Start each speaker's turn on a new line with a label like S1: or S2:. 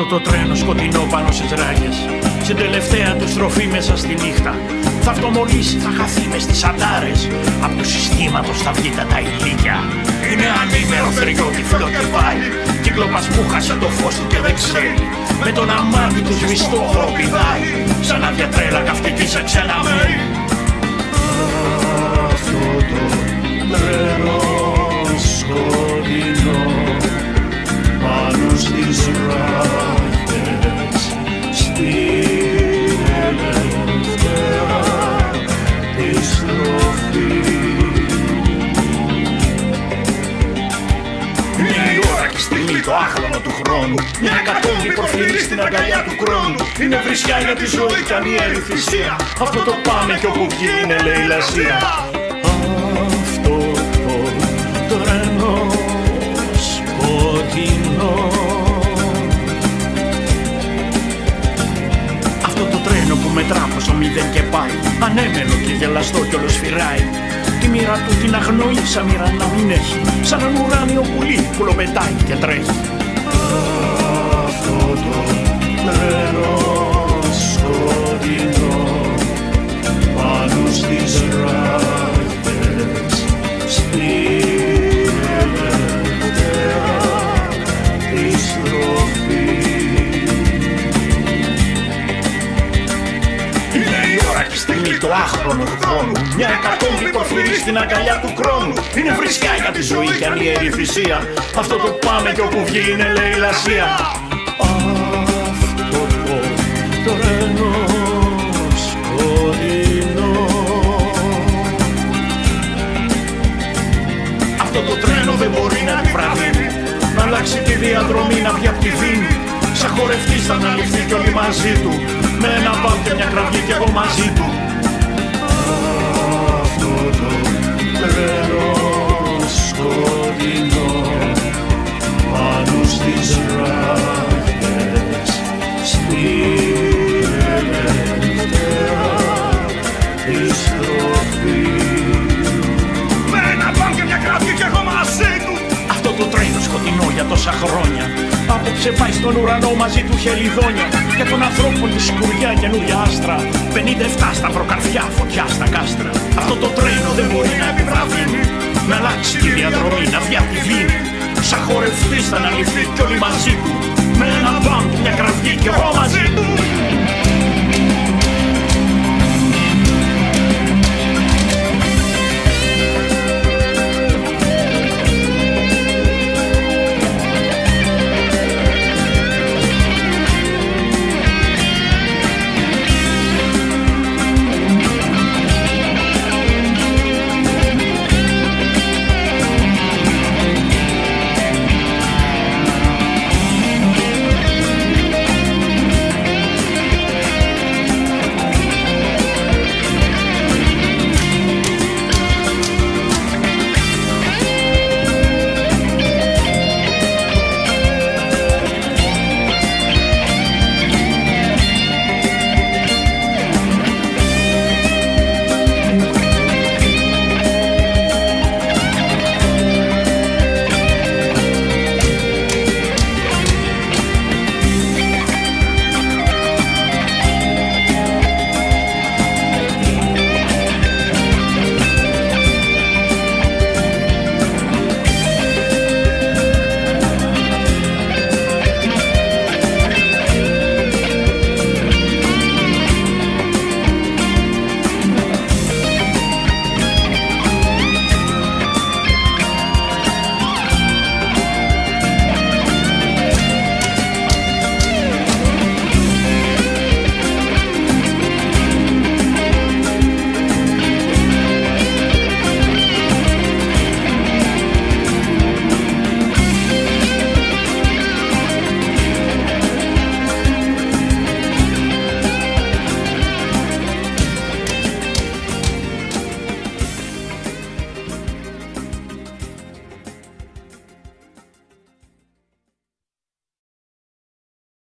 S1: Αυτό το τρένο σκοτεινό πάνω στις ράγες, στην τελευταία του στροφή μέσα στη νύχτα, θα αυτομολύσει, θα χαθεί μες στις αντάρες. Απ' του συστήματος θα βγει τα ηλίκια. Είναι ανήμερο θεργιότυφλο και πάει, κύκλοπας που χάσε το φως του και δεν ξέρει. Με τον αμάρτη του σβηστό χοροπηδάει, σαν άδεια τρέλα καυτική σε ξένα μέρη. Αυτό το τρένο σκοτεινό πάνω στις ράγες, στην τελευταία τη στροφή. Είναι η ώρα και η στιγμή, το άχρονο του χρόνου, μια εκατόμβη προφυλή στην αγκαλιά του χρόνου. Είναι βρισιά, είναι τη ζωή κι ανίερη θυσία. Αυτό το πάμε κι όπου βγει είναι λαιλασία. Αυτό το τρένο σκοτεινό, αυτό το τρένο που μετρά προς το μηδέν και πάει, ανέμελο και γελαστό κι όλο σφυράει. Τη μοίρα του την αγνοεί σαν μοίρα να μην έχει, σαν έναν ουράνιο πουλί που λοπετάει και τρέχει. Αυτό το τρένο σκοτεινό πάνω στις ράγες, στην τελευταία τη στροφή. Είναι η ώρα και η στιγμή, το άχρονο του χρόνου, μια εκατόμβη προφυλή στην αγκαλιά του χρόνου. Είναι βρισιά για τη ζωή και ανίερη θυσία. Αυτό το πάμε κι όπου βγει είναι λαιλασία. Αυτό το τρένο σκοτεινό, αυτό το τρένο δεν μπορεί να επιβραδύνει, να αλλάξει τη διαδρομή, να βγει απ' τη δίνη. Σαν χορευτής θα αναλυφθεί κι όλοι μαζί του, με ένα μπαμ και μια κραυγή κι εγώ μαζί του. Αυτό το τρένο σκοτεινό πάνω στις ράγες, στην τελευταία τη στροφή. Με ένα μπαμ και μια κραυγή κι εγώ μαζί του. Αυτό το τρένο σκοτεινό για τόσα χρόνια, απόψε πάει στον ουρανό μαζί του χελιδόνια. Για των ανθρώπων τη σκουριά καινούρια άστρα, 57 σταυροκαρφιά, φωτιά στα κάστρα. Αυτό το τρένο δεν μπορεί να επιβραδύνει, να αλλάξει τη διαδρομή, να βγει απ' τη δίνη. Σαν χορευτής θα αναλυφθεί κι όλοι μαζί του, με ένα μπαμ και μια κραυγή κι εγώ μαζί του.